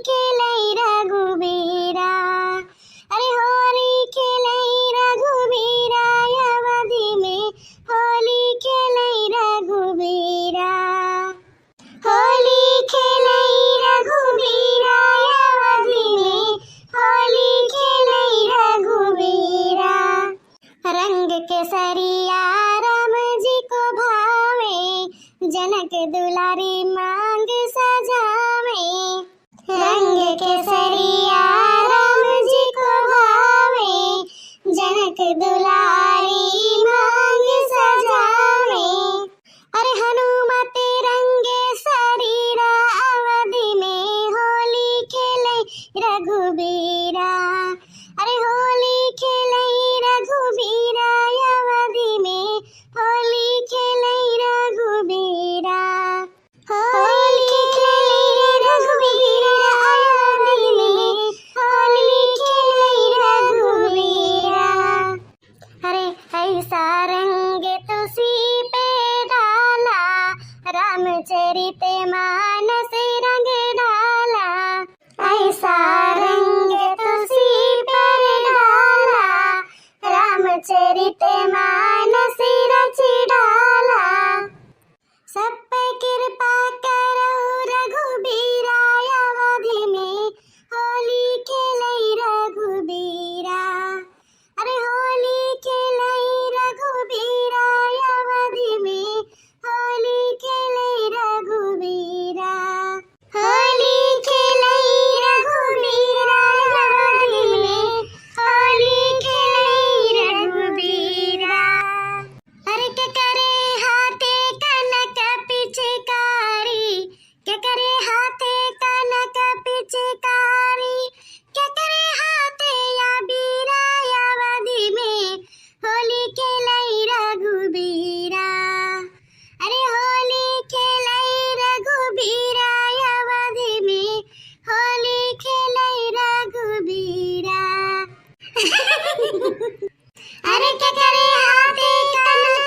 खेलै रघुबीरा। अरे होली खेलै रघुबीरा, अवधि में होली खेलै रघुबीरा। होली खेलै रघुबीरा, अवधि में होली खेलै रघुबीरा। रंग केसरिया राम जी को भावे, जनक दुलारी मांग सजावे। रंग केसरिया राम जी को भावे, जनक दुलारी मांग सजावे। अरे हनुमत रंगे शरीरा, अवधि में होली खेलै रघुबीरा। अरे होली खेलै रघुबीरा, अवधि में होली खेलै रघुबीरा। होली खेलै रघुबीरा, अवधि में होली खेलै रघुबीरा। अरे ऐसा रंग तुलसी पे डाला, रामचरित मानस रंग डाला। ऐसा रंग तुलसी पर डाला, रामचरित मानस रच डाला। सब पे कृपा करो रघुबीरा, अवधि में होली खेलै रघुबीरा। अरे होली खेलै रघुबीरा, अवधि में होली खेलै रघुबीरा। होली खेलै रघुबीरा, अवधि में होली खेलै रघुबीरा। अरे क्या करे हाथे कनक पिचकारी, क्या करे हाथे कनक पिचकारी, क्या करे हाथे अबीरा, अवधि में होली खेलै रघुबीरा। अरे होली खेलै रघुबीरा, अवधि में होली खेलै रघुबीरा। अरे क्या करे हाथे कनक